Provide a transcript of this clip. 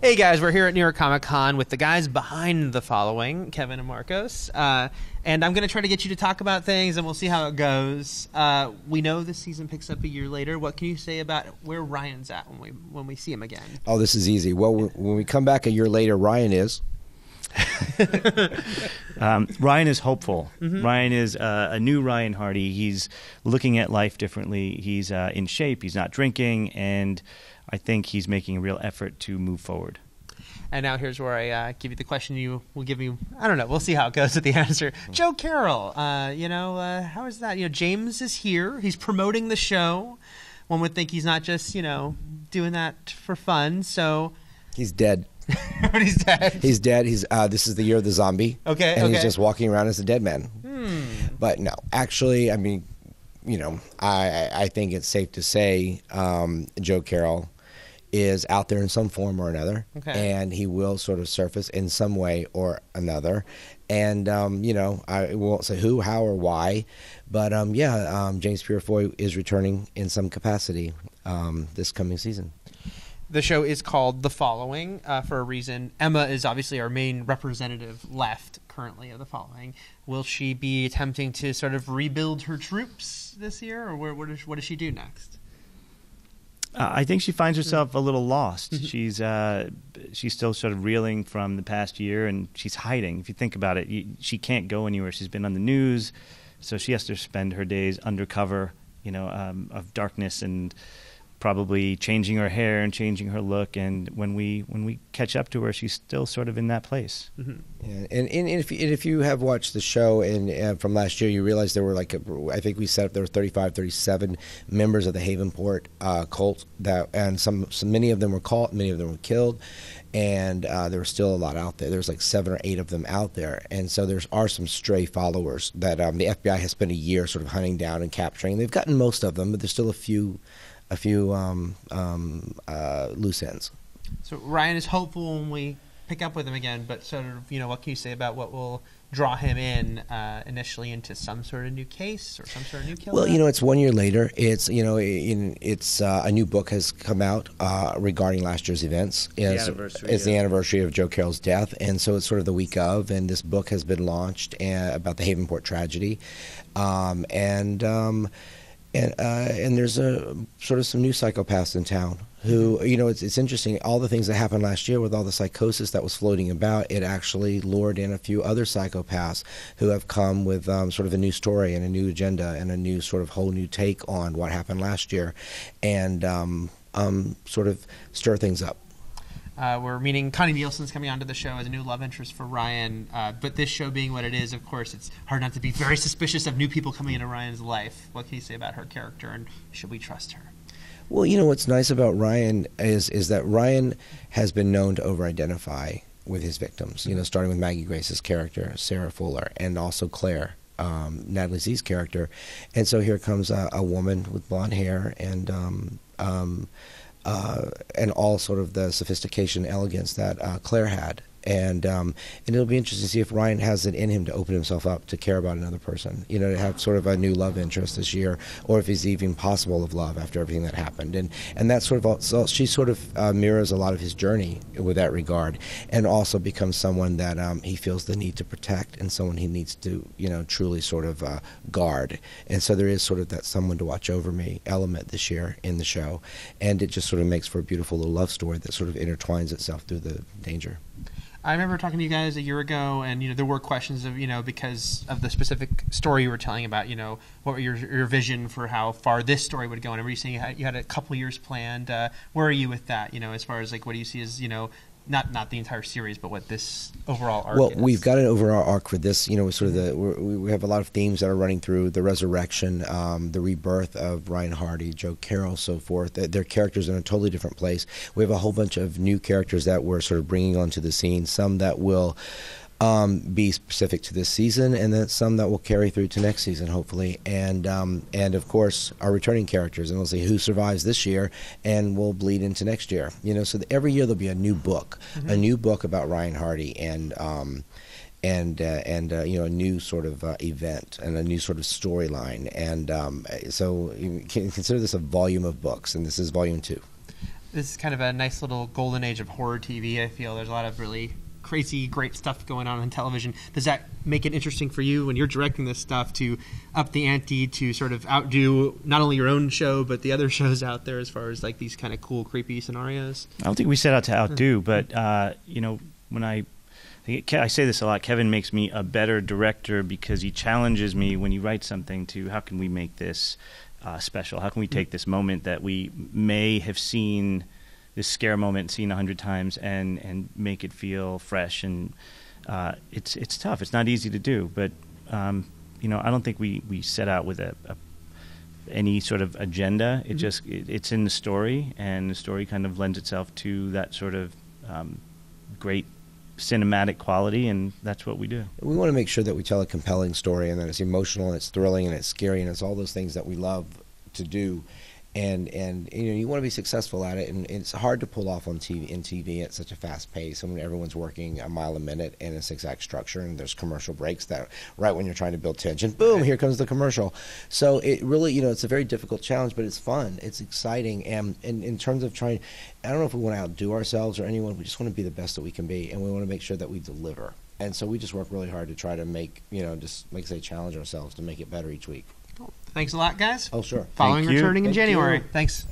Hey guys, we're here at New York Comic Con with the guys behind The Following, Kevin and Marcos. And I'm going to try to get you to talk about things, and we'll see how it goes. We know the season picks up a year later. What can you say about where Ryan's at when we see him again? Oh, this is easy. Well, when we come back a year later, Ryan is... Ryan is hopeful. Mm-hmm. Ryan is a new Ryan Hardy. He's looking at life differently. He's in shape. He's not drinking, and I think he's making a real effort to move forward. And now here's where I give you the question you will give me. I don't know. We'll see how it goes with the answer. Joe Carroll, how is that? James is here. He's promoting the show. One would think he's not just, doing that for fun. So He's dead. But he's dead. He's dead. This is the year of the zombie. Okay, and okay. he's just walking around as a dead man. But no, actually, I mean, I think it's safe to say Joe Carroll is out there in some form or another, and he will sort of surface in some way or another. And, I won't say who, how, or why, but James Purefoy is returning in some capacity this coming season. The show is called The Following for a reason. Emma is obviously our main representative left currently of The Following. Will she be attempting to sort of rebuild her troops this year, or what does she do next? I think she finds herself a little lost. She's still sort of reeling from the past year, and she's hiding. If you think about it, she can't go anywhere. She's been on the news, so she has to spend her days undercover, of darkness, and probably changing her hair and changing her look. And when we catch up to her, she's still sort of in that place. Mm-hmm. Yeah, and if you have watched the show and from last year, you realize there were I think we set up there were 35, 37 members of the Havenport cult many of them were caught, many of them were killed, and there were still a lot out there. There's like 7 or 8 of them out there, and so there are some stray followers that the FBI has spent a year sort of hunting down and capturing. They've gotten most of them, but there's still a few loose ends. So Ryan is hopeful when we pick up with him again, but sort of, what can you say about what will draw him in initially into some sort of new case or some sort of new killer? Well, it's 1 year later. It's a new book has come out regarding last year's events. It's the anniversary of Joe Carroll's death, and so it's sort of the week of, and this book has been launched about the Havenport tragedy, and there's a sort of some new psychopaths in town who, it's interesting. All the things that happened last year with all the psychosis that was floating about, it actually lured in a few other psychopaths who have come with sort of a new story and a new agenda and a new sort of whole new take on what happened last year, and sort of stir things up. We're meeting Connie Nielsen's coming onto the show as a new love interest for Ryan. But this show being what it is, of course, it's hard not to be very suspicious of new people coming into Ryan's life. What can you say about her character, and should we trust her? Well, what's nice about Ryan is that Ryan has been known to over-identify with his victims, starting with Maggie Grace's character, Sarah Fuller, and also Claire, Natalie Z's character. And so here comes a woman with blonde hair and all sort of the sophistication and elegance that Claire had. And it'll be interesting to see if Ryan has it in him to open himself up to care about another person, to have sort of a new love interest this year, or if he's even possible of love after everything that happened. And that's sort of, so she sort of mirrors a lot of his journey with that regard, and also becomes someone that he feels the need to protect, and someone he needs to, truly sort of guard. And so there is sort of that someone to watch over me element this year in the show, and it just sort of makes for a beautiful little love story that sort of intertwines itself through the danger. I remember talking to you guys a year ago, and there were questions of because of the specific story you were telling about what were your vision for how far this story would go. And I remember you saying you had a couple years planned. Where are you with that? As far as what do you see as not the entire series, but what this overall arc is? We've got an overall arc for this. Sort of we have a lot of themes that are running through the resurrection, the rebirth of Ryan Hardy, Joe Carroll, so forth. Their characters are in a totally different place. We have a whole bunch of new characters that we're sort of bringing onto the scene. Some that will be specific to this season, and then some that will carry through to next season, hopefully. And of course, our returning characters, and we'll see who survives this year, and will bleed into next year. So every year there'll be a new book, a new book about Ryan Hardy, and a new sort of event and a new sort of storyline. And so you can consider this a volume of books, and this is volume 2. This is kind of a nice little golden age of horror TV. I feel there's a lot of really crazy, great stuff going on television. Does that make it interesting for you when you're directing this stuff to up the ante to sort of outdo not only your own show but the other shows out there as far as like these kind of cool, creepy scenarios? I don't think we set out to outdo, but when I say this a lot, Kevin makes me a better director because he challenges me when he writes something to how can we make this special? How can we take this moment that we may have seen, this scare moment seen 100 times, and make it feel fresh? And it's tough. It's not easy to do, but I don't think we set out with any sort of agenda. It just it's in the story, and the story kind of lends itself to that sort of great cinematic quality, and that's what we do. We want to make sure that we tell a compelling story, and that it's emotional, and it's thrilling, and it's scary, and it's all those things that we love to do. And you want to be successful at it, and it's hard to pull off on TV at such a fast pace. I mean, everyone's working a mile a minute in a 6-act structure, and there's commercial breaks that right when you're trying to build tension, boom, here comes the commercial. So it really, it's a very difficult challenge, but it's fun, it's exciting, and in terms of trying, I don't know if we want to outdo ourselves or anyone. We just want to be the best that we can be, and we want to make sure that we deliver. And so we just work really hard to try to make, just like I say, challenge ourselves to make it better each week. Thanks a lot, guys. Oh, sure. Following Thank you. returning in Thank January. you. Thanks.